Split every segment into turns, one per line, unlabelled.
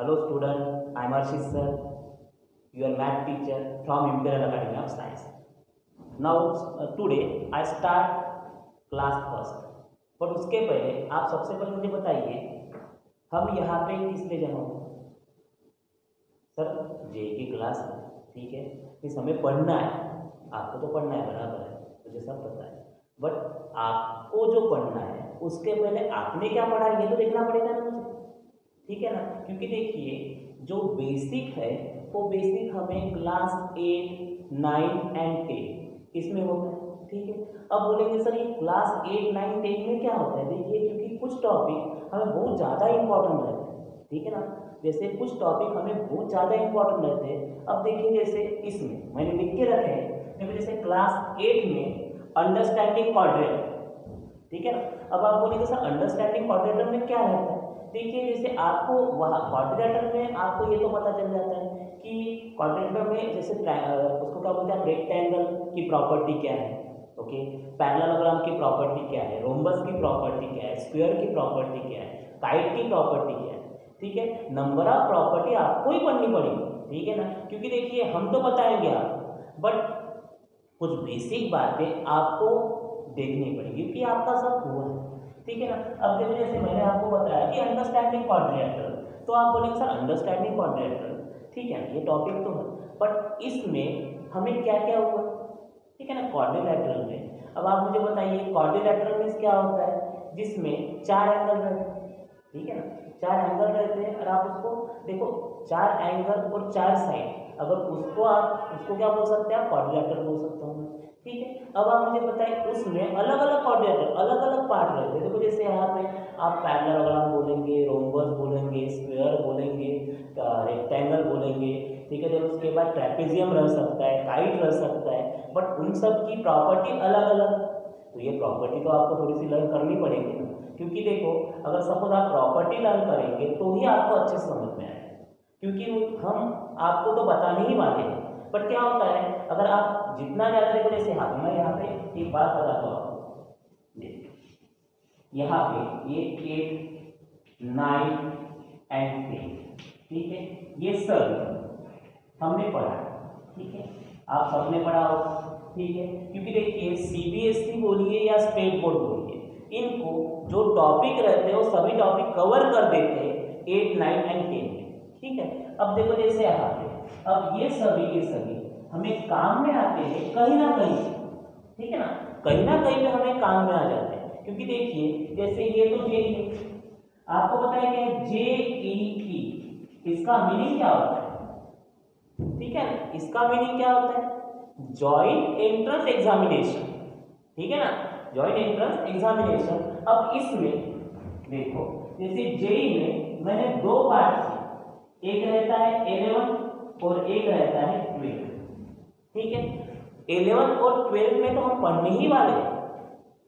Hello student, I am Harshit sir, your math teacher from Imperial Academy of Science. Now today I start class first. पर उसके पहले आप सबसे पहले मुझे बताइए हम यहाँ पे किस लिए जमा हुए? सर जे की क्लास है, ठीक है, इस हमें पढ़ना है, आपको तो पढ़ना है बराबर है, मुझे सब पता है, बट आपको जो पढ़ना है उसके पहले आपने क्या पढ़ा ये तो देखना पड़ेगा ना मुझे, ठीक है ना। क्योंकि देखिए जो बेसिक है वो बेसिक हमें क्लास 8, 9 एंड 10 इसमें होता है, ठीक है। अब बोलेंगे सर ये क्लास 8, 9, 10 में क्या होता है? देखिए क्योंकि कुछ टॉपिक हमें बहुत ज़्यादा इंपॉर्टेंट रहते हैं, ठीक है ना। जैसे कुछ टॉपिक हमें बहुत ज़्यादा इंपॉर्टेंट रहते हैं। अब देखिए जैसे इसमें मैंने लिख के रखे हैं, क्योंकि जैसे क्लास 8 में अंडरस्टैंडिंग क्वाड्रेटर, ठीक है ना। अब आप बोलेंगे सर अंडरस्टैंडिंग क्वाड्रेटर में क्या रहता है? देखिए जैसे आपको वहाँ क्वाड्रेटर में आपको ये तो पता चल जाता है कि क्वाड्रेटर में जैसे उसको क्या बोलते हैं, रेक्टेंगल की प्रॉपर्टी क्या है, ओके, पैरेललोग्राम की प्रॉपर्टी क्या है, रोम्बस की प्रॉपर्टी क्या है, स्क्वायर की प्रॉपर्टी क्या है, काइट की प्रॉपर्टी क्या है, ठीक है। नंबर ऑफ प्रॉपर्टी आपको ही पढ़नी पड़ेगी, ठीक है ना। क्योंकि देखिए हम तो बताएंगे आपको, बट कुछ बेसिक बातें आपको देखनी पड़ेगी क्योंकि आपका सब हुआ है, ठीक है ना। अब देखिए जैसे मैंने आपको बताया कि अंडरस्टैंडिंग क्वाड्रेटर, तो आप बोलेंगे सर अंडरस्टैंडिंग क्वाड्रेटर, ठीक है ना, ये टॉपिक तो है, बट इसमें हमें क्या क्या हुआ, ठीक है ना, क्वाड्रिलैटरल में। अब आप मुझे बताइए क्वाड्रिलैटरल में क्या होता है? जिसमें 4 एंगल रहते हैं, ठीक है ना, 4 एंगल रहते हैं और आप उसको देखो 4 एंगल और 4 साइड, अगर उसको आप उसको क्या बोल सकते हैं? आप क्वाड्रिलैटरल बोल सकता हूँ, ठीक है। अब आप मुझे बताइए उसमें अलग अलग क्वाड्रिलैटरल अलग अलग पार्ट रहते हैं। देखो जैसे यहाँ पे आप पैरेललोग्राम बोलेंगे, रोम्बस बोलेंगे, स्क्वायर बोलेंगे, रेक्टेंगल बोलेंगे, ठीक है। फिर उसके बाद ट्रेपेजियम रह सकता है, काइट रह सकता है, बट उन सब की प्रॉपर्टी अलग अलग। तो ये प्रॉपर्टी तो आपको थोड़ी सी लर्न करनी पड़ेगी ना, क्योंकि देखो अगर सपोज आप प्रॉपर्टी लर्न करेंगे तो ही आपको अच्छे से समझ में आएगा, क्योंकि हम आपको तो बताने ही वाले हैं। बट क्या होता है अगर आप जितना ज़्यादा देखो, जैसे हाँ मैं यहाँ पे एक बात बताता हूँ आपको, यहाँ पे ये 8, 9 एंड 10, ठीक है, ये सब हमने पढ़ा, ठीक है, आप सबने पढ़ा होगा, ठीक है। क्योंकि देखिए सीबीएसई बोलिए या स्टेट बोर्ड बोलिए, इनको जो टॉपिक रहते हैं वो सभी टॉपिक कवर कर देते हैं 8, 9 एंड 10 में, ठीक है। अब देखो जैसे यहाँ पे अब ये सभी के सभी हमें काम में आते हैं कहीं ना कहीं, ठीक है ना, कहीं ना कहीं पे हमें काम में आ जाते हैं। क्योंकि देखिए जैसे ये तो जे है, आपको पता है कि JEE इसका मीनिंग क्या होता है, ठीक है ना, इसका मीनिंग क्या होता है? जॉइंट एंट्रेंस एग्जामिनेशन, ठीक है ना, जॉइंट एंट्रेंस एग्जामिनेशन। अब इसमें देखो जैसे जेई में मैंने 2 पार्ट किए, एक रहता है 11 और एक रहता है 12, ठीक है। 11 और 12 में तो हम पढ़ने ही वाले हैं,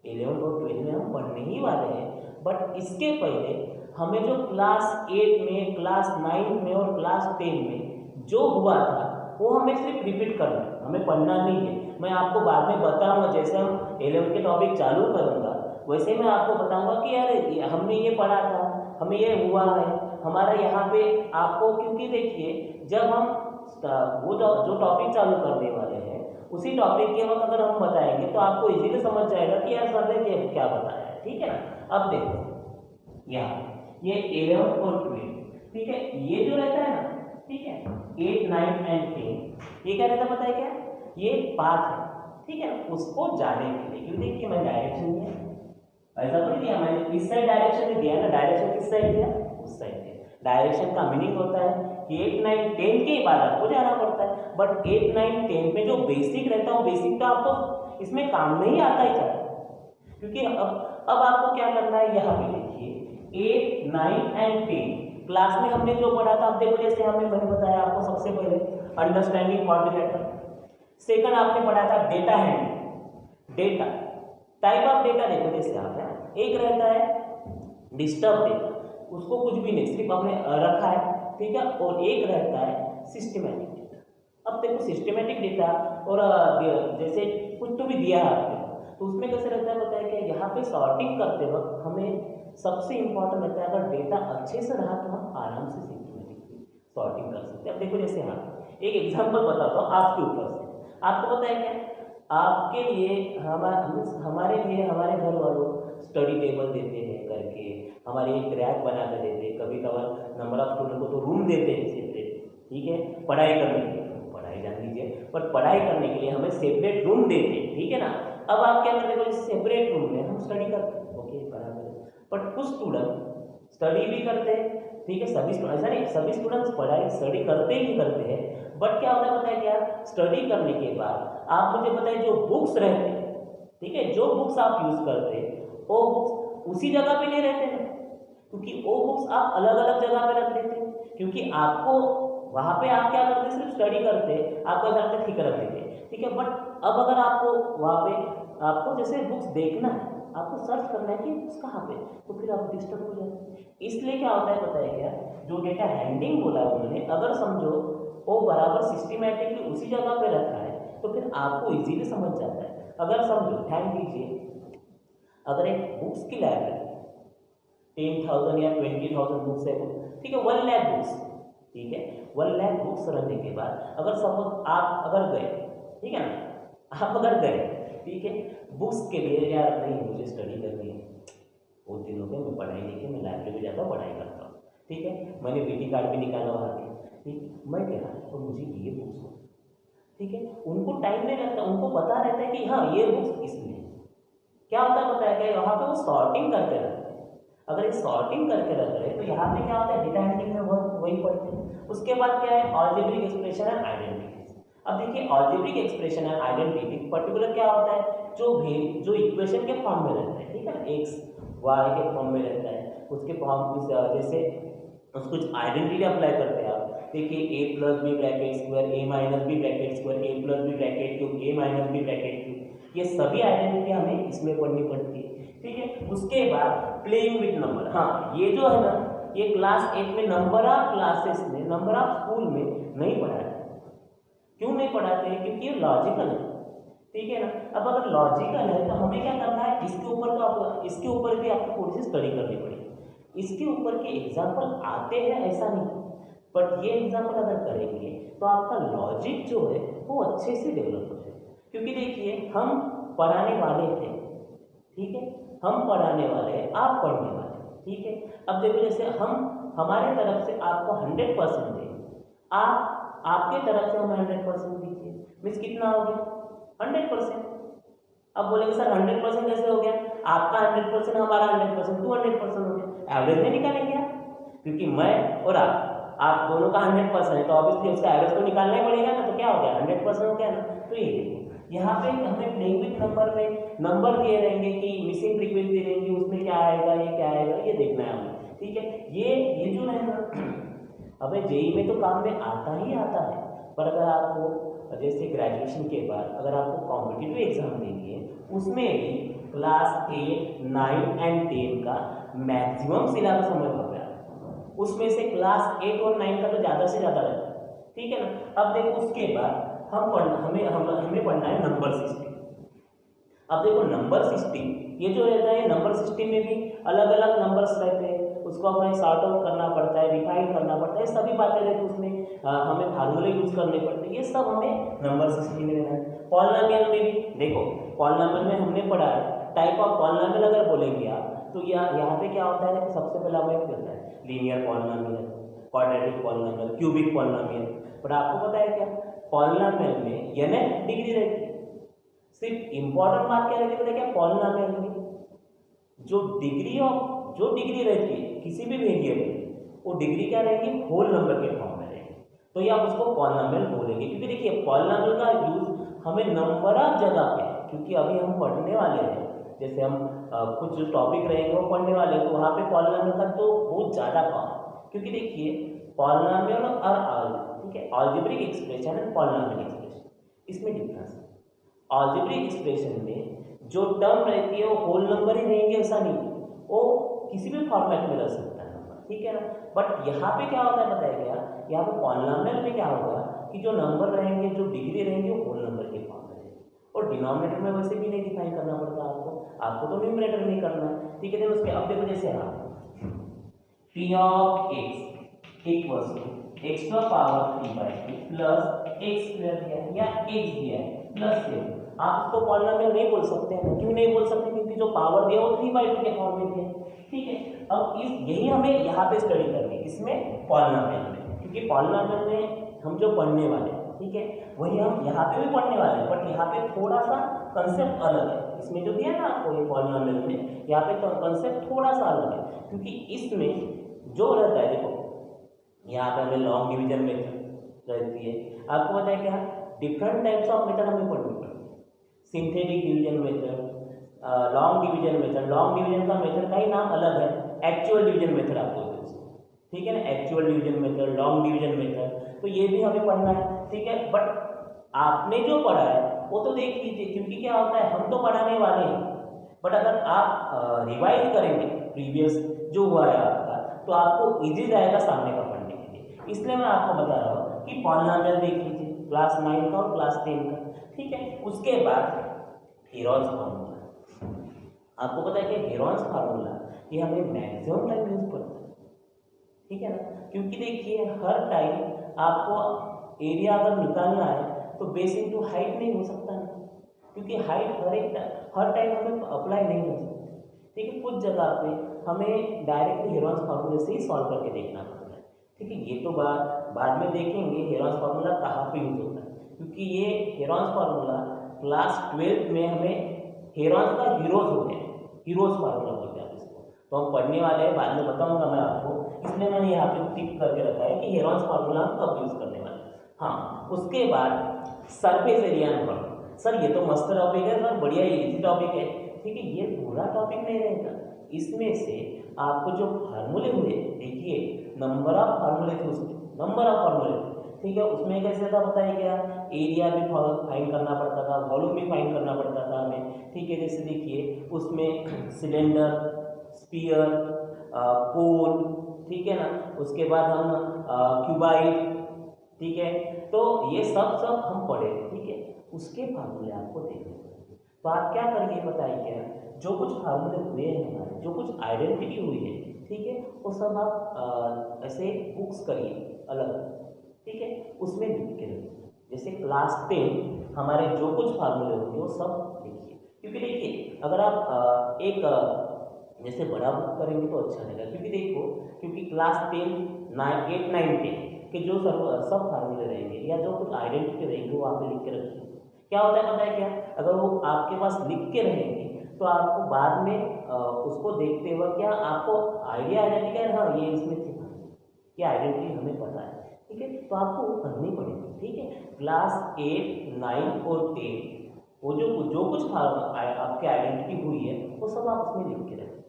11 और 12 में हम पढ़ने ही वाले हैं, बट इसके पहले हमें जो क्लास 8 में, क्लास 9 में और क्लास 10 में जो हुआ था वो हमें सिर्फ रिपीट करना है, हमें पढ़ना नहीं है। मैं आपको बाद में बताऊंगा, जैसे हम 11 के टॉपिक चालू करूंगा वैसे मैं आपको बताऊंगा कि यार हमने ये पढ़ा था, हमें ये हुआ है, हमारा यहाँ पे आपको, क्योंकि देखिए जब हम वो जो टॉपिक चालू करने वाले हैं उसी टॉपिक के वक्त अगर हम बताएंगे तो आपको इजीली समझ जाएगा कि यार सर ने क्या बताया है, ठीक है ना। अब देखो यहाँ ये 11 और 12, ठीक है, ये जो रहता है ना, ठीक है, 8, 9 एंड 10 ये क्या रहता है पता है क्या? ये पाथ है, ठीक है, उसको जाने के लिए। क्योंकि देखिए मैं डायरेक्शन दिया, ऐसा तो नहीं दिया मैंने, इस साइड डायरेक्शन नहीं दिया ना, डायरेक्शन किस साइड दिया? उस साइड दिया। डायरेक्शन का मीनिंग होता है कि 8, 9, 10 के बाद आपको जाना पड़ता है, बट 8, 9, 10 में जो बेसिक रहता है वो बेसिक तो आपको इसमें काम नहीं आता ही था। क्योंकि अब आपको क्या करना है, यहाँ पे देखिए 8, 9 एंड 10 क्लास में हमने जो पढ़ा था। अब देखो जैसे मैंने बताया आपको सबसे पहले अंडरस्टैंडिंग क्वाड्रिलैटरल, सेकंड आपने पढ़ा था data handling, data type of data. देखो जैसे आप है एक रहता है डिस्टर्ब डेटा, उसको कुछ भी नहीं सिर्फ आपने रखा है, ठीक है, और एक रहता है सिस्टमैटिक डेटा। अब देखो सिस्टमैटिक डेटा और जैसे कुछ तो भी दिया है आपने, तो उसमें कैसे रहता है पता है कि यहाँ पे सॉर्टिंग करते वक्त हमें सबसे इंपॉर्टेंट रहता है अगर डेटा अच्छे से रहा तो हम आराम से सिस्टमैटिक सॉर्टिंग कर सकते हैं। अब देखो जैसे हाँ एक एग्जांपल बताता हूँ आपके ऊपर से। आपको पता है क्या, आपके लिए हमारे लिए हमारे घर वालों स्टडी टेबल देते हैं करके, हमारे एक रैक बना कर देते हैं, कभी कभार नंबर ऑफ स्टूडेंट को तो रूम देते हैं सेपरेट, ठीक है, पढ़ाई करने के लिए, पढ़ाई जान लीजिए, पर पढ़ाई करने के लिए हमें सेपरेट रूम देते हैं, ठीक है ना। अब आप क्या करते हो, इस सेपरेट रूम में हम स्टडी करते हैं, ओके बराबर। बट कुछ स्टूडेंट स्टडी भी करते हैं, ठीक है, सभी स्टूडेंट ऐसा नहीं, सभी स्टूडेंट्स पढ़ाई स्टडी करते ही करते हैं। बट क्या होता है पता है क्या, स्टडी करने के बाद आप मुझे बताइए जो बुक्स रहते हैं, ठीक है, जो बुक्स आप यूज करते हैं वो बुक्स उसी जगह पे नहीं रहते हैं, क्योंकि वो बुक्स आप अलग अलग जगह पे रख देते हैं, क्योंकि आपको वहाँ पे आप क्या करते हैं, सिर्फ स्टडी करते हैं, आपको ऐसा लगता है ठीक रख देते हैं, ठीक है। बट अब अगर आपको वहाँ पे आपको जैसे बुक्स देखना है, आपको सर्च करना है कि बुक्स कहाँ पे, तो फिर आप डिस्टर्ब हो जाते हैं। इसलिए क्या होता है पता है क्या, जो डेटा हैंडलिंग बोला है उन्होंने, अगर समझो वो बराबर सिस्टमैटिकली उसी जगह पे रखा है तो फिर आपको इजीली समझ जाता है। अगर समझो ध्यान दीजिए, अगर एक बुक्स की लाइब्रेरी 10,000 या 20,000 बुक्स है, ठीक है, 1 लाख बुक्स, ठीक है, 1 लाख बुक्स रहने के बाद अगर सपोज आप अगर गए, ठीक है ना, आप अगर गए, ठीक है, बुक्स के लिए यार नहीं मुझे स्टडी करनी है, बहुत दिन हो गए मैं पढ़ाई नहीं की, मैं लाइब्रेरी जाता हूँ पढ़ाई करता हूँ, ठीक है, मैंने वीटी कार्ड भी निकाला वहाँ के, ठीक, मैं कह रहा तो मुझे ये बुक्स हो, ठीक है, उनको टाइम नहीं लगता, उनको पता रहता है कि हाँ ये बुक्स इसमें है। क्या होता है पता है क्या, यहाँ पे वो सॉर्टिंग करके रखते हैं। अगर ये सॉर्टिंग करके रख रहे हैं तो यहाँ पे क्या होता है, डेटा हैंडलिंग में वही पढ़ते हैं। उसके बाद क्या है, अलजेब्रिक एक्सप्रेशन एंड आइडेंटिटी। अब देखिए algebraic expression and identity particular क्या होता है, जो इक्वेशन के फॉर्म में रहता है, ठीक है ना, एक्स वाई के फॉर्म में रहता है, उसके फॉर्म जैसे कुछ आइडेंटिटी अप्लाई करते हैं आप, देखिए ए प्लस बी ब्रैकेट स्क्वायर, ए माइनस बी ब्रैकेट स्क्वायर, ए प्लस बी ब्रैकेट क्यूब, ए माइनस बी ब्रैकेट क्यूब, ये सभी आइडेंटिटी हमें इसमें पढ़नी पड़ती है, ठीक है। उसके बाद प्लेइंग विथ नंबर, हाँ ये जो है ना, ये क्लास 8 में नंबर ऑफ क्लासेस में, नंबर ऑफ स्कूल में नहीं पढ़ाते। क्यों नहीं पढ़ाते हैं, क्योंकि ये लॉजिकल है, ठीक है ना। अब अगर लॉजिकल है तो हमें क्या करना है, इसके ऊपर भी आपको थोड़ी सी स्टडी करनी पड़ेगी। इसके ऊपर के एग्जाम्पल आते हैं ऐसा नहीं, बट ये एग्जाम्पल अगर करेंगे तो आपका लॉजिक जो है वो अच्छे से डेवलप हो जाए। क्योंकि देखिए हम पढ़ाने वाले थे, ठीक है, हम पढ़ाने वाले हैं, आप पढ़ने वाले, ठीक है। अब देखो जैसे हम हमारे तरफ से आपको 100% देंगे, आपके तरफ से हमें 100% दीजिए, मीन्स कितना हो गया 100%। अब बोलेंगे सर 100% कैसे हो गया, आपका 100% हमारा 100% 200% हो गया, एवरेज में निकालेंगे आप, क्योंकि मैं और आप दोनों का 100% है तो ऑब्वियसली उसका एवरेज तो निकालना ही पड़ेगा ना, तो क्या हो गया 100% हो गया ना। तो ये देखो यहाँ पे हमें प्लेइंग विथ नंबर में नंबर दिए रहेंगे कि मिसिंग फ्रीक्वेंसी रहेंगी, उसमें क्या आएगा, ये क्या आएगा, ये देखना है हमें, ठीक है। ये जो है ना, हमें जेई में तो काम में आता ही आता है, पर अगर आपको जैसे ग्रेजुएशन के बाद अगर आपको कॉम्पिटिटिव एग्जाम देंगे, उसमें भी क्लास 8, 9 एंड 10 का मैक्सिमम सिलेबस हमें पता है, उसमें से क्लास 8 और 9 का तो ज़्यादा से ज़्यादा रहता है, ठीक है ना। अब देखो उसके बाद हमें पढ़ना है नंबर सिस्टम। अब देखो नंबर सिस्टम ये जो रहता है, नंबर सिस्टम में भी अलग अलग नंबर्स रहते हैं, उसको हमें सॉर्ट आउट करना पड़ता है, रिफाइन करना पड़ता है, सभी बातें रहती है उसमें, हमें फार्मूले यूज करने पड़ते हैं, ये सब हमें नंबर सिस्टम में रहना है। पॉलिनोमियल में भी देखो, पॉलिनोमियल में हमने पढ़ा है टाइप ऑफ पॉलिनोमियल, अगर बोलेंगे आप तो यहाँ पे क्या होता है, सबसे पहला हमें क्या होता है, linear polynomial, quadratic polynomial, cubic polynomial. पर आपको पता है क्या, पॉलिनोमियल में n डिग्री रहती है, सिर्फ इंपॉर्टेंट बात क्या रहती है पता है क्या, पॉलिनोमियल में जो डिग्री रहती है किसी भी वेरिएबल, वो डिग्री क्या रहेगी, होल नंबर के फॉर्म में रहेगी, तो ये आप उसको पॉलिनोमियल बोलेंगे। क्योंकि देखिए पॉलिनोमियल का यूज हमें नंबर ऑफ जगह पे, क्योंकि अभी हम पढ़ने वाले हैं, जैसे हम कुछ जो टॉपिक रहेंगे वो पढ़ने वाले हैं, तो वहाँ पे पॉलिनोमियल का तो बहुत ज़्यादा काम, क्योंकि देखिए पॉलिनोमियल और ठीक है, algebraic expression and polynomial expression, इसमें डिफरेंस है। अलजेब्रिक एक्सप्रेशन में जो टर्म रहती है वो होल नंबर ही रहेंगे ऐसा नहीं, वो किसी भी फॉर्मेट में रह सकता है नंबर, ठीक है ना। बट यहाँ पे क्या होता है पता है क्या, यहाँ पे पॉलिनोमियल में क्या होगा कि जो नंबर रहेंगे, जो डिग्री रहेंगे, वो होल नंबर के फॉर्म में रहेंगे, और डिनोमिनेटर में वैसे भी नहीं डिफाइन करना पड़ता आपको तो न्यूमरेटर नहीं करना है, ठीक है। उसके अब देखो जैसे आप P of x equals to x power 3/2 plus x square दिया है या एक्स दिया है प्लस 7। आप इसको पॉलिनोमियल नहीं बोल सकते हैं। क्यों नहीं बोल सकते? क्योंकि जो पावर दिया वो 3/2 के फॉर्म में दिया है। ठीक है, अब इस यही हमें यहाँ पे स्टडी करनी है, इसमें पॉलिनोमियल में, क्योंकि पॉलिनोमियल में हम जो पढ़ने वाले हैं, ठीक है, वही हम यहाँ पे भी पढ़ने वाले हैं, बट यहाँ पे थोड़ा सा कंसेप्ट अलग है। इसमें जो दिया है ना आपको ये पॉलिनोमियल में, यहाँ पे तो कंसेप्ट थोड़ा सा अलग है, क्योंकि इसमें जो रहता है, देखो यहाँ पे हमें लॉन्ग डिवीजन मेथड रहती है। आपको पता है क्या, डिफरेंट टाइप्स ऑफ मेथड हमें पढ़नी पड़ती है। Synthetic division method, long division method. Long division का मेथड का ही नाम अलग है, एक्चुअल डिवीजन मेथड आप बोलते हैं, ठीक है ना, actual division method, long division method, तो ये भी हमें पढ़ना है। ठीक है, बट आपने जो पढ़ा है वो तो देख लीजिए, क्योंकि क्या होता है, हम तो पढ़ाने वाले हैं, बट अगर आप रिवाइज करेंगे प्रीवियस जो हुआ है आपका, तो आपको इजी जाएगा सामने का पढ़ने के लिए। इसलिए मैं आपको बता रहा हूँ कि पॉलिनोमियल देख लीजिए, क्लास 9 का और क्लास 10 का। ठीक है, उसके बाद हेरोन्स फार्मूला। आपको पता है कि हेरोन्स फार्मूला ये हमें मैक्सिमम टाइम यूज पड़ता है, ठीक है ना, क्योंकि देखिए हर टाइम आपको एरिया अगर निकालना है तो बेस इनटू हाइट नहीं हो सकता ना, क्योंकि हाइट हर टाइम हमें अप्लाई नहीं कर सकते। ठीक है, कुछ जगह पे हमें डायरेक्टली हेरोन्स फार्मूले से ही सॉल्व करके देखना पड़ता है। ठीक है, ये तो बाद में देखेंगे हेरोन्स फार्मूला कहाँ पे यूज होता है, क्योंकि ये हेरोन्स फार्मूला क्लास 12 में हमें हेरोन्स का हीरोज होते हैं, हीरोज फार्मूला बोलते हैं इसको, तो हम पढ़ने वाले हैं, बाद में बताऊंगा मैं आपको, इसलिए मैंने यहाँ पे टिक करके रखा है कि हेरोन्स फार्मूला हम कब यूज करने वाले हैं। हाँ, उसके बाद सरफेस एरिया नंबर। सर ये तो मस्त टॉपिक है सर, बढ़िया इजी टॉपिक है। ठीक है, ये पूरा टॉपिक नहीं रहेगा, इसमें से आपको जो फार्मूले हुए, देखिए नंबर ऑफ फार्मूले थे, उसमें नंबर ऑफ फार्मूले थे। ठीक है, उसमें कैसे था पता है क्या, एरिया भी फाइंड करना पड़ता था, वॉल्यूम भी फाइंड करना पड़ता था हमें। ठीक है, जैसे देखिए उसमें सिलेंडर, स्पीयर, पोल, ठीक है ना, उसके बाद हम क्यूबाइड, ठीक है, तो ये सब हम पढ़े। ठीक है, उसके फार्मूले आपको देखने पड़ेंगे, तो आप क्या करिए बताइए, क्या जो कुछ फार्मूले हुए हैं हमारे, जो कुछ आइडेंटिटी हुई है, ठीक है, वो सब आप ऐसे बुक्स करिए अलग, ठीक है, उसमें लिख के रखिए। जैसे क्लास 10 हमारे जो कुछ फार्मूले होंगे वो सब लिखिए, क्योंकि देखिए अगर आप एक जैसे बड़ा बुक करेंगे तो अच्छा रहेगा, क्योंकि देखो, क्योंकि क्लास 10, 8, 9, 10 के जो सब फार्मूले रहेंगे या जो कुछ आइडेंटिटी रहेंगे वो आप लिख के रखिए। क्या होता है पता है क्या, अगर वो आपके पास लिख के रहेंगे तो आपको बाद में उसको देखते हुए क्या आपको आइडिया आ जाएगा कि हाँ ये इसमें थी, क्या आइडेंटिटी हमें पता है। ठीक है, तो आपको वो करनी पड़ेगी। ठीक है, क्लास 8, 9 और 10 वो जो कुछ आपके आइडेंटिटी हुई है वो सब आप उसमें लिख के रखें।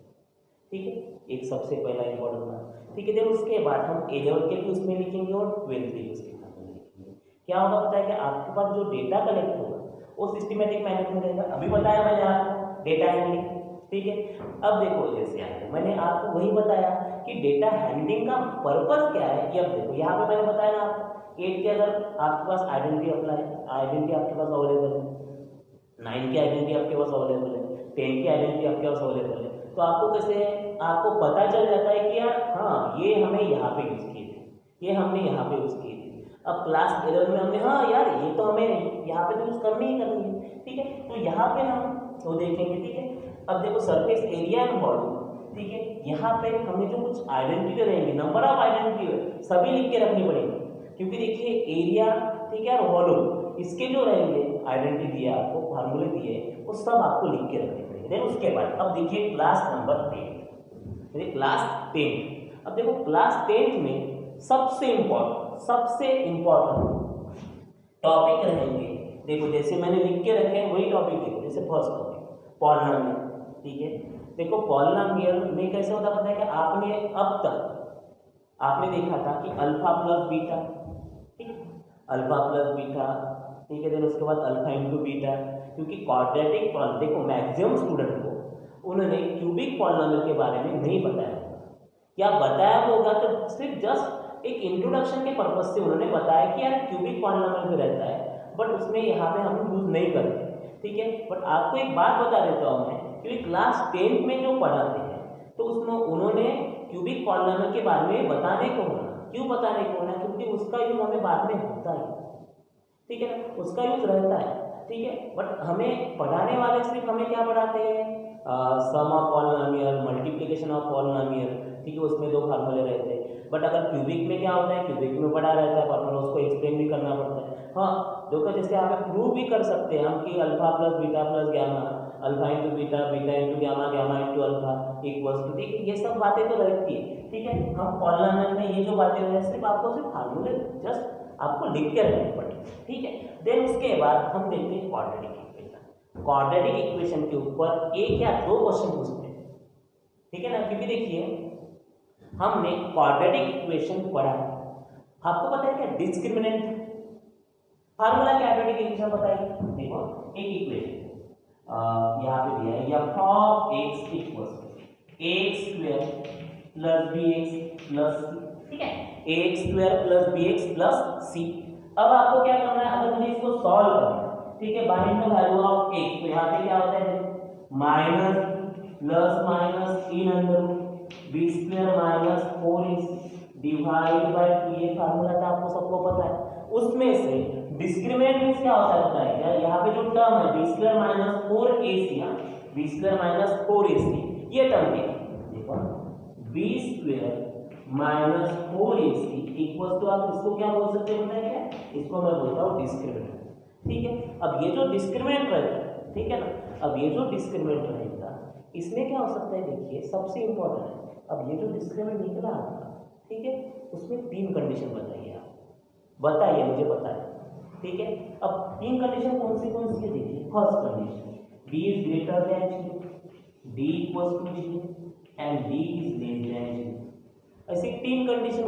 ठीक है, एक सबसे पहला इंपॉर्टेंट बात। ठीक है, देन उसके बाद हम 11 के भी उसमें लिखेंगे और 12 के भी उसके साथ में लिखेंगे। क्या होगा पता है कि आपके पास जो डेटा कलेक्ट होगा वो सिस्टमेटिक मैनर में रहेगा। अभी बताया मैंने आपको डेटा हैंडलिंग। ठीक है, अब देखो जैसे आगे मैंने आपको वही बताया कि डेटा हैंडलिंग का पर्पस क्या है, कि अब देखो यहाँ पे मैंने बताया ना आपको 8 के अगर आपके पास आइडेंटिटी आपके पास अवेलेबल है, 9 की आइडेंटिटी आपके पास अवेलेबल है, 10 की आइडेंटिटी आपके पास अवेलेबल है, तो आपको कैसे आपको पता चल जाता है कि यार हाँ ये हमें यहाँ पे यूज़ किए थे, ये हमने यहाँ पे यूज़ किए थे। अब क्लास 11 में हमने हाँ यार ये तो हमें यहाँ पे तो यूज़ करनी ही करनी है। ठीक है, तो यहाँ पे हम तो देखेंगे। ठीक है, अब देखो सरफेस एरिया एंड वॉल्यूम। ठीक है, यहाँ पे हमें जो कुछ आइडेंटिटी रहेंगे, नंबर ऑफ आइडेंटिटी सभी लिख के रखनी पड़ेगी, क्योंकि देखिए एरिया, ठीक है, और वॉल्यूम इसके जो रहेंगे आइडेंटिटी दिए आपको, फार्मूले दिए, वो सब आपको लिख के रखने पड़ेंगे। देन उसके बाद अब देखिए क्लास नंबर 10, क्लास 10। अब देखो क्लास 10 में सबसे इम्पोर्टेंट टॉपिक रहेंगे। देखो जैसे मैंने लिख के रखे हैं वही टॉपिक देखो, जैसे फर्स्ट टॉपिक पॉलिनोमियल। ठीक है, देखो पॉलिनोमियल में कैसे होता पता है कि आपने अब तक आपने देखा था कि अल्फा प्लस बीटा, ठीक है, अल्फा प्लस बीटा, ठीक है, देन उसके बाद अल्फा इंटू बीटा, क्योंकि क्वाड्रेटिक देखो मैक्सिमम स्टूडेंट को उन्होंने क्यूबिक पॉलिनोमियल के बारे में नहीं बताया, या बताया होगा तो सिर्फ जस्ट एक इंट्रोडक्शन के पर्पज से उन्होंने बताया कि यार क्यूबिक पॉलिनोमियल में रहता है, बट उसमें यहाँ पे हम यूज नहीं करते। ठीक है, बट आपको एक बात बता देता हूँ मैं, क्योंकि क्लास 10 में जो पढ़ाते हैं तो उसमें उन्होंने क्यूबिक पॉलिनोमियल के बारे में बताने को होना क्यों पता नहीं कौन है, क्योंकि उसका यूज हमें बाद में होता है, ठीक है ना, उसका यूज रहता है, ठीक है। बट हमें पढ़ाने वाले सिर्फ हमें क्या पढ़ाते हैं, sum of polynomial, multiplication of polynomial, ठीक है, उसमें दो फार्मूले रहते हैं। बट अगर क्यूबिक में क्या होता है, क्यूबिक में पढ़ा रहता है फार्मूला, उसको एक्सप्लेन भी करना पड़ता है। हाँ देखो, जैसे आप प्रूव भी कर सकते हैं हम कि alpha plus beta plus gamma, alpha into beta, beta into gamma, gamma into alpha equals to, ठीक है, ये सब बातें तो रहती है, ठीक है। हम पॉलिनोमियल में ये जो बातें हैं सिर्फ आपको सिर्फ फार्मूले जस्ट आपको लिख के रखने पड़ेंगे, ठीक है। देन उसके बाद हम देखते हैं क्वाड्रेटिक इक्वेशन। क्वाड्रेटिक इक्वेशन के ऊपर एक या दो क्वेश्चन पूछते हैं, ठीक है ना, क्योंकि देखिए हमने क्वाड्रेटिक इक्वेशन पढ़ा है, आपको पता है क्या डिस्क्रिमिनेंट फार्मूला क्वाड्रेटिक इक्वेशन बताइए। देखो एक इक्वेशन यहाँ पे दिया है, f of x equals x square plus b x plus c, ठीक है, x square plus b x plus c. अब आपको क्या करना है, अगर मुझे इसको सॉल्व करना है, ठीक है, by the value of x, तो यहाँ पे क्या होता है minus plus minus in under b square minus 4x divide by 2, ये फार्मूला था, आपको सबको पता है। उसमें से डिस्क्रिमिनेंट मींस क्या होता है बताइए क्या, यहाँ पे जो टर्म है b square minus 4ac, b square minus 4ac, ये टर्म है, देखो b square minus 4ac equal to, आप इसको क्या बोल सकते हैं बताइए क्या, इसको मैं बोलता हूँ डिस्क्रिमिनेंट, ठीक है। अब ये जो डिस्क्रिमिनेंट रहेगा, ठीक है ना, अब ये जो डिस्क्रिमिनेंट रहेगा इसमें क्या हो सकता है, देखिए सबसे इंपॉर्टेंट है, अब ये जो डिस्क्रिमिनेंट निकला आपका, ठीक है, उसमें तीन कंडीशन बताइए, आप बताइए मुझे पता है, ठीक है। अब तीन कंडीशन कौन सी है, देखिए first condition b is greater than 0, d equals to 0 and d is less than 0। ऐसी तीन कंडीशन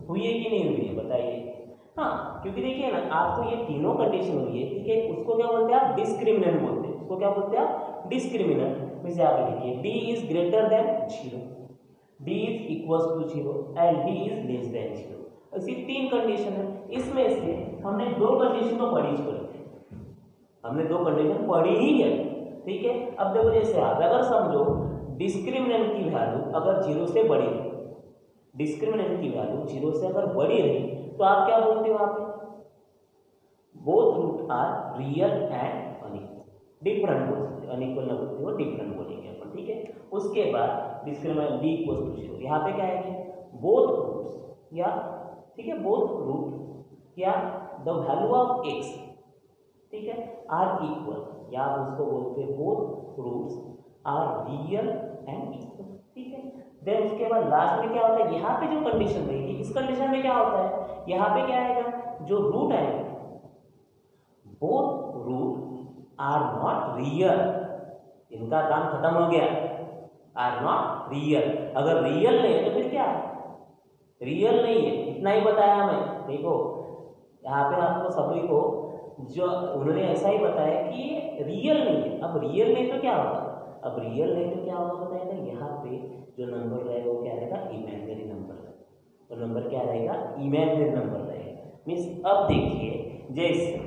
हुई है कि नहीं हुई है बताइए। हाँ, क्योंकि देखिए ना, आपको ये तीनों कंडीशन हुई है, ठीक है, उसको क्या बोलते हैं आप डिस्क्रिमिनेंट बोलते हैं, उसको क्या बोलते हैं आप डिस्क्रिमिनेंट। जैसे आप देखिए d is greater than 0, d is equals to 0 and d is less than 0। ऐसी तीन कंडीशन है, इसमें से हमने दो कंडीशन तो पढ़ी ही, हमने दो कंडीशन पढ़ी ही है, ठीक है। अब देखो जैसे आप अगर समझो डिस्क्रिमिनेंट की वैल्यू अगर 0 से बड़ी रही, डिस्क्रिमिनेंट की वैल्यू 0 से अगर बड़ी रही, तो आप क्या बोलते हो, आप both root are real and unequal, different बोल सकते हो, अनइक्वल ना बोलते हो, डिफरेंट बोलेंगे अपन, ठीक है। उसके बाद डिस्क्रिमिनेंट d इक्वल्स टू 0, यहाँ पे क्या है बोथ रूट्स या, ठीक है, बोथ रूट या द वैल्यू ऑफ x, ठीक है, आर इक्वल, या आप उसको बोलते हैं both roots are real and equal, ठीक है। देन उसके बाद लास्ट में क्या होता है, यहाँ पे जो कंडीशन रहेगी, इस कंडीशन में क्या होता है, यहाँ पे क्या आएगा, जो रूट आएगा both root are not real, इनका काम खत्म हो गया, आर नॉट रियल। अगर रियल नहीं है तो फिर क्या है, रियल नहीं है, इतना ही बताया मैं। देखो यहाँ पे आपको सभी को जो उन्होंने ऐसा ही बताया कि ये रियल नहीं है। अब रियल नहीं तो क्या होगा, अब रियल नहीं तो क्या होगा बताएगा, यहाँ पे जो नंबर रहेगा वो क्या रहेगा, इमेजिनरी नंबर रहेगा, तो नंबर क्या रहेगा, इमेजिनरी नंबर रहेगा। मीन्स अब देखिए जैसे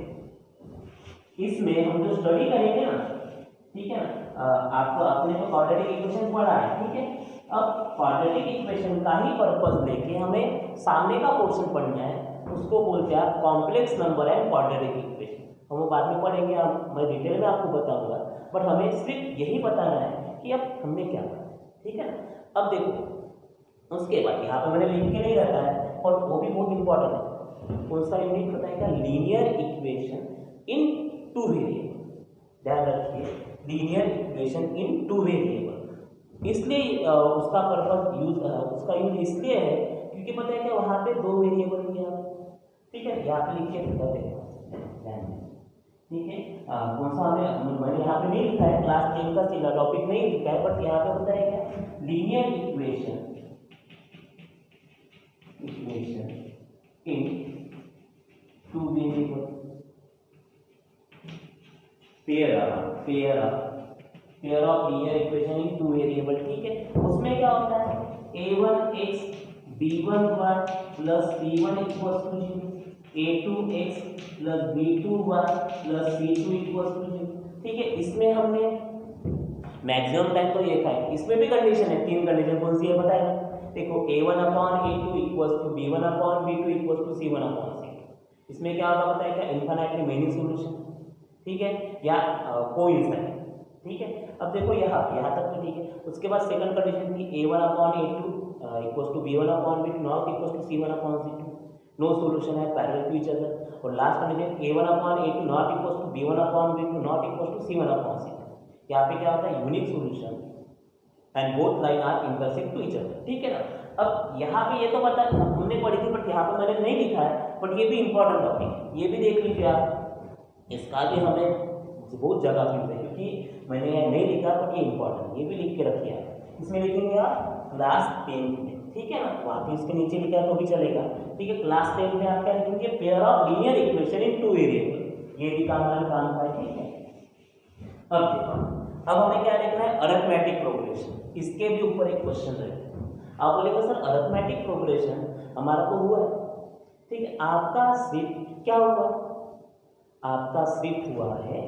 इसमें हम जो स्टडी करेंगे ना, ठीक है ना, आपको आपने तो क्वाड्रेटिक इक्वेशन पढ़ा है, ठीक है। अब क्वाड्रेटिक इक्वेशन का ही पर्पस लेके हमें सामने का पोर्शन पढ़ना है, उसको बोलते हैं complex number and quadratic equation. हम वो बाद में पढ़ेंगे, मैं डिटेल में आपको बताऊंगा, बट हमें सिर्फ यही बताना है कि अब हमने क्या पढ़ा, ठीक है ना। अब देखो उसके बाद यहाँ पे मैंने लिख के नहीं रखा है, और वो भी बहुत इंपॉर्टेंट है, कौन सा यूनिट बताएगा, linear equation in two variable, ध्यान रखिए, linear equation in two variable. इसलिए उसका पर्पस यूज, उसका यूज इसलिए है क्योंकि पता है क्या, वहाँ पे दो वेरिएबल दिया, ठीक है, यहाँ पे लिखिए, ठीक है, कौन सा मैंने यहाँ पे नहीं लिखा है, क्लास 10 का सीधा टॉपिक नहीं लिखा है, बट यहाँ पे बताया क्या, linear equation in two variable, pair of linear equation in two variable, ठीक है। उसमें क्या होता है, a1x b1y plus c1 equals to 0, a2x plus b2y plus c2 equals to 0, ठीक है। इसमें हमने मैक्सिमम टाइम तो ये था, इसमें भी कंडीशन है, तीन कंडीशन कौन सी है बताएगा, देखो A1/A2 equals to B1/B2 equals to C1/C2। इसमें क्या होगा पता है क्या, इन्फिनिटली मेनी सॉल्यूशन, ठीक है, या कोइंसाइड, ठीक है। अब देखो यहाँ तक तो ठीक है। उसके बाद सेकंड कंडीशन थी A1/A2 equals to B1/B2 not equals to C1/C2, no solution है पैरेलल टू ईच अदर। और last condition A1/A2 not equals to B1/B2 not equals to C1/C2। यहाँ पे क्या होता है, unique solution and both line are intersect to each other, ठीक है ना। अब यहाँ पे ये तो पता हमने पढ़ी थी, बट यहाँ पे मैंने नहीं लिखा है, बट ये भी इंपॉर्टेंट टॉपिक है, ये भी देख लीजिए आप, इसका भी हमें बहुत जगह मिलता है, क्योंकि मैंने ये नहीं लिखा, बट ये इंपॉर्टेंट, ये भी लिख के रखिए आप। इसमें लिखेंगे आप क्लास 10 में, ठीक है ना, वहाँ पे इसके नीचे लिखा तो भी चलेगा, ठीक है। क्लास 10 में आप क्या लिखेंगे, pair of linear equation in 2 variable, ये भी काम का है, ठीक है। अब देखो, अब हमें क्या लिखना है, अरिथमेटिक प्रोग्रेशन, इसके भी ऊपर एक क्वेश्चन रहेगा। आप बोलेगा सर अरिथमेटिक प्रोग्रेशन हमारा तो हुआ है, ठीक है, आपका सिर्फ क्या हुआ, आपका सिर्फ हुआ है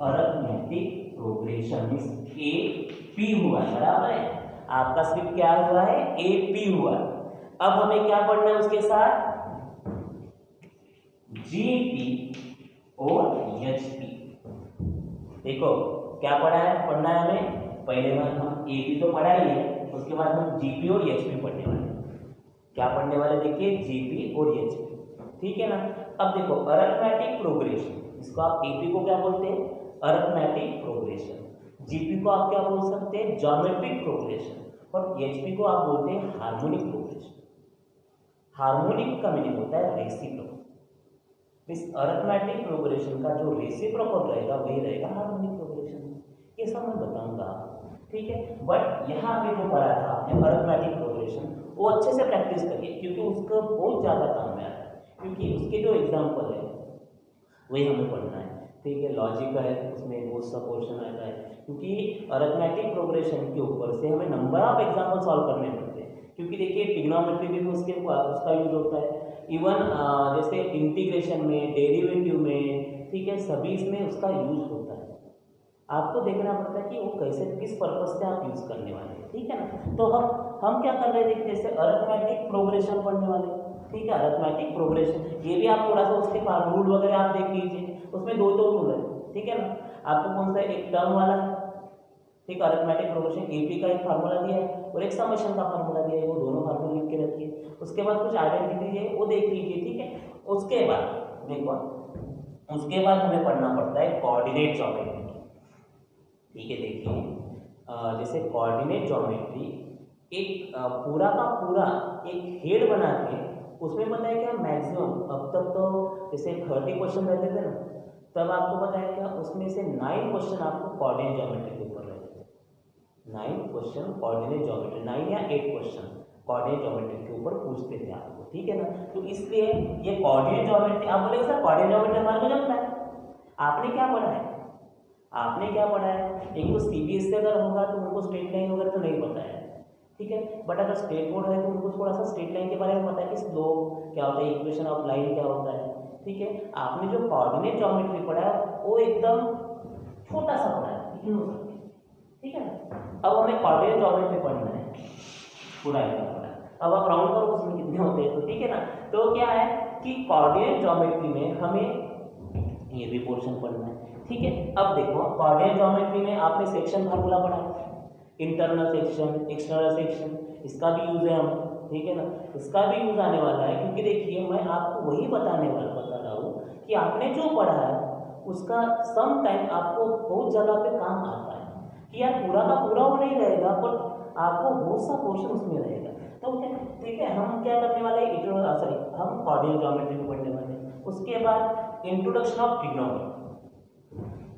अरिथमेटिक प्रोग्रेशन, AP हुआ है, बराबर है, आपका सिर्फ क्या हुआ है, AP हुआ है। अब हमें क्या पढ़ना है उसके साथ, GP और HP। देखो क्या पढ़ना है हमें, पहले बार हम AP तो पढ़ा ही है, उसके बाद हम GP और HP पढ़ने वाले हैं। क्या पढ़ने वाले देखिए, GP और HP, ठीक है ना। अब देखो अरिथमेटिक प्रोग्रेशन, इसको आप AP को क्या बोलते हैं, अरिथमेटिक प्रोग्रेशन, GP को आप क्या बोल सकते हैं, ज्योमेट्रिक प्रोग्रेशन, और HP को आप बोलते हैं हार्मोनिक प्रोग्रेशन। हार्मोनिक का मीनिंग होता है रेसिप्रोकल। इस अरिथमेटिक प्रोग्रेशन का जो रेसिप्रोकल रहेगा वही रहेगा हार्मोनिक प्रोग्रेशन, ये सब मैं बताऊंगा, ठीक है। बट यहाँ पे जो पढ़ा था आपने अरिथमेटिक प्रोग्रेशन, वो अच्छे से प्रैक्टिस करिए, क्योंकि उसका बहुत ज़्यादा काम में आता है, क्योंकि उसके जो एग्जाम्पल है वही हमें पढ़ना है, ठीक है। लॉजिक का है, उसमें बहुत सा पोर्शन आता है, क्योंकि अरिथमेटिक प्रोग्रेशन के ऊपर से हमें नंबर ऑफ एग्जाम्पल सॉल्व करने पड़ते हैं, क्योंकि देखिए ट्रिग्नोमेट्री में भी उसका यूज होता है, इवन जैसे इंटीग्रेशन में, डेरिवेटिव में, ठीक है, सभी इसमें उसका यूज होता है। आपको देखना पड़ता है कि वो कैसे, किस पर्पज से आप यूज करने वाले हैं, ठीक है ना। तो हम क्या कर रहे हैं, देखिए जैसे अरिथमेटिक प्रोग्रेशन पढ़ने वाले, ठीक है, अरिथमेटिक प्रोग्रेशन, ये भी आप थोड़ा सा उसके रूल वगैरह आप देख लीजिए, उसमें दो रूल है, ठीक है ना। आपको कौन सा, एक टर्म वाला है, ठीक, अरिथमेटिक प्रोग्रेशन AP का एक फार्मूला दिया है और एक समेशन का फार्मूला दिया है, वो दोनों फार्मूला लिख के रखिए। उसके बाद कुछ आइडेंटिटी है वो देख लीजिए, ठीक है। उसके बाद देखो, उसके बाद हमें पढ़ना पड़ता है कोऑर्डिनेट ज्योमेट्री, ठीक है। देखिए जैसे कोऑर्डिनेट ज्योमेट्री एक पूरा का पूरा एक हेड बना के, उसमें पता है क्या, मैक्सिमम अब तक तो जैसे 30 क्वेश्चन रहते थे ना, तब आपको पता है क्या, उसमें से 9 क्वेश्चन आपको कोऑर्डिनेट ज्योमेट्री के ऊपर रहते थे। 9 क्वेश्चन कोऑर्डिनेट ज्योमेट्री, 9 या 8 क्वेश्चन कोऑर्डिनेट ज्योमेट्री के ऊपर पूछते थे आपको, ठीक है ना। तो इसलिए ये कोऑर्डिनेट ज्योमेट्री, आप बोलेंगे सर कोऑर्डिनेट ज्योमेट्री हमारे को जमता है, आपने क्या पढ़ा है, आपने क्या पढ़ा है, एक तो CBSE अगर होगा तो उनको स्ट्रेट लाइन वगैरह तो नहीं पता है, ठीक है, बट अगर स्टेट बोर्ड है तो उनको थोड़ा सा स्ट्रेट लाइन के बारे में पता है कि स्लोप क्या होता है, इक्वेशन ऑफ लाइन क्या होता है, ठीक है। आपने जो कोऑर्डिनेट ज्योमेट्री पढ़ा है वो एकदम छोटा सा पढ़ा है, ठीक है ना। अब हमें कोऑर्डिनेट ज्योमेट्री पढ़ना है, पूरा इतना पढ़ा है। अब आप राउंड करो उसमें कितने होते हैं, तो ठीक है ना। तो क्या है कि कोऑर्डिनेट ज्योमेट्री में हमें ये भी पोर्शन पढ़ना है, ठीक है। अब देखो कोऑर्डिनेट ज्योमेट्री में आपने सेक्शन फार्मूला पढ़ा, इंटरनल सेक्शन, एक्सटर्नल सेक्शन, इसका भी यूज है हम, ठीक है ना, इसका भी यूज आने वाला है, क्योंकि देखिए मैं आपको वही बता रहा हूँ कि आपने जो पढ़ा है उसका सम टाइम आपको बहुत जगह पे काम आता है, कि यार पूरा का पूरा वो नहीं रहेगा, पर आपको बहुत सा पोर्शन उसमें रहेगा। तो ठीक है, हम क्या करने वाले हैं, हम कोऑर्डिनेट ज्योमेट्री को पढ़ने वाले हैं। उसके बाद इंट्रोडक्शन ऑफ ट्रिग्नोमेट्री,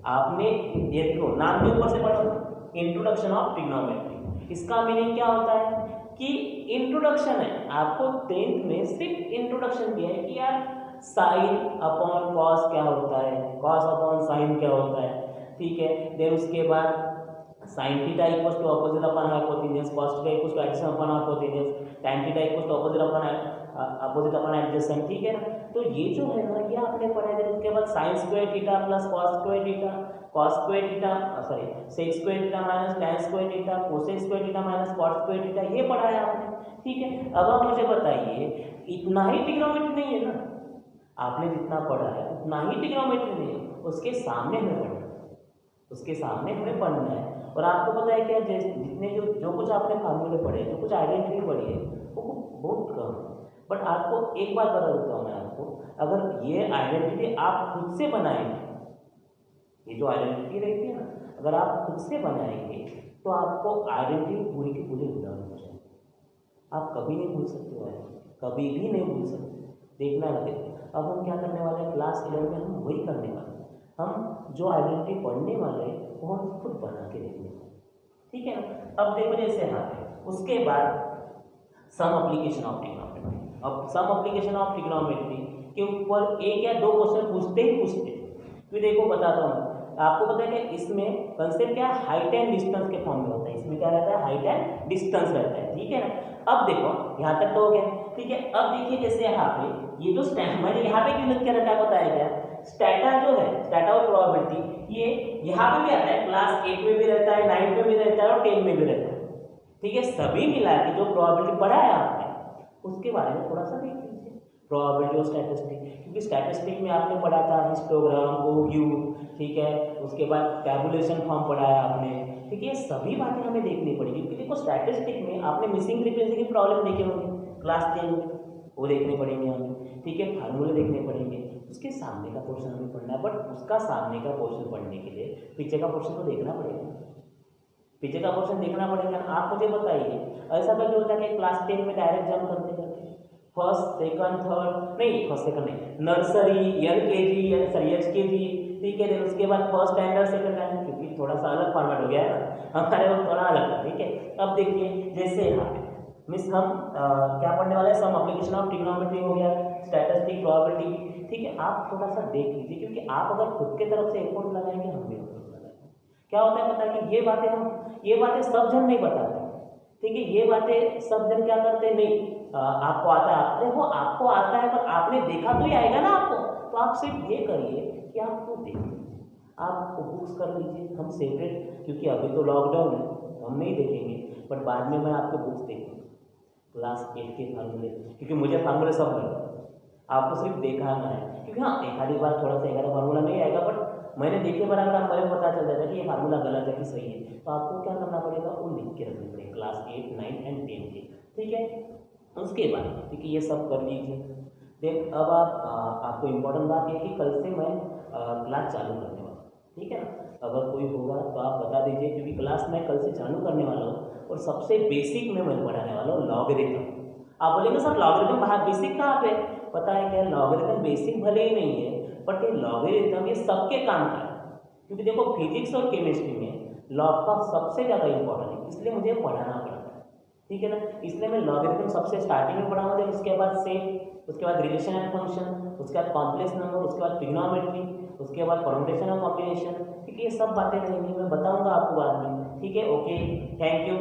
आपने ये देखो नाम के ऊपर से पढ़ो, इंट्रोडक्शन ऑफ ट्रिग्नोमेट्री, इसका मीनिंग क्या होता है कि इंट्रोडक्शन है, आपको 10th में सिर्फ इंट्रोडक्शन दिया है कि यार साइन अपॉन कॉस क्या होता है, कॉस अपॉन साइन क्या होता है, ठीक है। देन उसके बाद sine theta equals to opposite upon hypotenuse, cos theta equals to adjacent upon hypotenuse, tan theta equals to opposite upon adjacent, ठीक है ना। तो ये जो है ना ये आपने पढ़ा है। उसके बाद sine square theta plus cos square theta, cos square theta sec square theta minus tan square theta, cosec square theta minus cot square theta, ये पढ़ा है आपने, ठीक है। अब आप मुझे बताइए, इतना ही ट्रिग्नोमेट्री नहीं है ना, आपने जितना पढ़ा है उतना ही ट्रिग्नोमेट्री नहीं है, उसके सामने हमें पढ़ना है, उसके सामने हमें पढ़ना है। और आपको पता है क्या, जितने जो कुछ आपने फार्मूले पढ़े, जो कुछ आइडेंटिटी पढ़ी है, वो बहुत कम है। बट आपको एक बात बता देता हूँ मैं आपको, अगर ये आइडेंटिटी आप खुद से बनाएंगे, ये जो आइडेंटिटी रहती है ना, अगर आप खुद से बनाएंगे तो आपको आइडेंटिटी पूरी की पूरी लर्न हो जाएगी। आप कभी नहीं भूल सकते हो, कभी भी नहीं भूल सकते, देखना लगेगा। अब हम क्या करने वाले हैं, क्लास 11 में हम वही करने वाले हैं, हम जो आइडेंटिटी पढ़ने वाले हैं वो हम खुद बना के देखेंगे, ठीक है ना। अब देखो जैसे यहाँ पे, उसके बाद सम एप्लीकेशन ऑफ ट्रिग्नोमेट्री। अब सम एप्लीकेशन ऑफ ट्रिग्नोमेट्री के ऊपर एक या दो क्वेश्चन पूछते ही पूछते, तो देखो बताता हूँ आपको। पता है कि इसमें कंसेप्ट क्या है, हाइट एंड डिस्टेंस के फॉर्म में होता है। इसमें क्या रहता है, हाइट एंड डिस्टेंस रहता है, ठीक है ना। अब देखो यहाँ तक तो हो गया, ठीक है। अब देखिए जैसे यहाँ पे ये जो मैंने यहाँ पे क्यों लिख के रखा है बताया गया, स्टैटा जो है, स्टैटा और प्रोबेबिलिटी, ये यहाँ पे भी आता है, क्लास 8 में भी रहता है, 9 में भी रहता है और 10 में भी रहता है, ठीक है। सभी मिला के जो प्रोबेबिलिटी पढ़ा है आपने, उसके बारे में थोड़ा सा देख लीजिए, प्रोबेबिलिटी और स्टैटिस्टिक। क्योंकि स्टैटिस्टिक में आपने पढ़ा था हिस्टोग्राम, ओव्यू, ठीक है, उसके बाद टैबुलेशन फॉर्म पढ़ा है आपने, ठीक है। ये सभी बातें हमें देखनी पड़ेगी, क्योंकि देखो स्टैटिस्टिक में आपने मिसिंग फ्रीक्वेंसी की प्रॉब्लम देखे होंगे क्लास 10 में, वो देखने पड़ेंगे हमें, ठीक है। फार्मूले देखने पड़ेंगे, उसके सामने का पोर्शन हमें पढ़ना है। बट उसका सामने का पोर्शन पढ़ने के लिए पीछे का पोर्शन तो देखना पड़ेगा, पीछे का पोर्शन देखना पड़ेगा। आप मुझे बताइए, ऐसा कभी होता है कि क्लास 10 में डायरेक्ट जंप करते करते फर्स्ट सेकंड थर्ड, नहीं फर्स्ट सेकंड नहीं, नर्सरी, एचकेजी, ठीक है, फिर उसके बाद फर्स्ट स्टैंडर्ड, सेकंड स्टैंडर्ड, क्योंकि थोड़ा सा अलग फॉर्मेट हो गया है ना, हमारे वक्त थोड़ा अलग था, ठीक है। अब देखिए जैसे यहाँ पे मिस हम क्या पढ़ने वाले हैं, सम एप्लीकेशन ऑफ ट्रिग्नोमेट्री हो गया, स्टैटिस्टिक, प्रोबेबिलिटी, ठीक है। आप थोड़ा सा देख लीजिए, क्योंकि आप अगर खुद के तरफ से एफर्ट लगाएंगे, हम भी एफर्ट लगाएंगे। क्या होता है पता है कि ये बातें सब जन नहीं बताते, ठीक है। ये बातें सब जन क्या करते नहीं, आपको आता है, अरे वो आपको आता है पर आपने देखा तो ही आएगा ना आपको। तो आप सिर्फ ये करिए कि आपको देख लीजिए, आप बुक्स कर लीजिए, हम सेपरेट, क्योंकि अभी तो लॉकडाउन है तो हम नहीं देखेंगे, बट बाद में मैं आपको बुक्स देखूँगा क्लास 8 के फार्मूले, क्योंकि मुझे फार्मूले सब लगता है, आपको सिर्फ दिखाना है। क्योंकि हाँ एक आधी बार थोड़ा सा एक आधा फार्मूला नहीं आएगा, बट मैंने देखे बराबर आप मुझे पता चल जाएगा कि ये फार्मूला गलत है कि सही है। तो आपको क्या करना पड़ेगा, वो लिख के रखने पड़ेगा क्लास 8, 9 एंड 10 के, ठीक है। उसके बाद क्योंकि ये सब कर लीजिए। देख अब आपको इम्पोर्टेंट बात यह है कि कल से मैं क्लास चालू करने वाला हूँ, ठीक है ना। अगर कोई होगा तो आप बता दीजिए, क्योंकि क्लास मैं कल से चालू करने वाला हूँ और सबसे बेसिक में मैं पढ़ाने वाला हूँ लॉगरिथम। आप बोलेंगे सर लॉगरिथम बाहर बेसिक कहाँ पे, पता है क्या, लॉगरिथम बेसिक भले ही नहीं है, बट ये लॉगरिथम ये सबके काम का है। क्योंकि देखो फिजिक्स और केमिस्ट्री में लॉग का सबसे ज़्यादा इंपॉर्टेंट है, इसलिए मुझे पढ़ाना पड़ता है, ठीक है ना। इसलिए मैं लॉगरिथम सबसे स्टार्टिंग में पढ़ाऊंगा, उसके बाद सेट, उसके बाद रिलेशन एंड फंक्शन, उसके बाद कॉम्प्लेक्स नंबर, उसके बाद ट्रिग्नोमेट्री, उसके बाद परम्यूटेशन और कॉम्बिनेशन, ठीक है। ये सब बातें रहेंगी, मैं बताऊंगा आपको बाद में, ठीक है। Okay, thank you.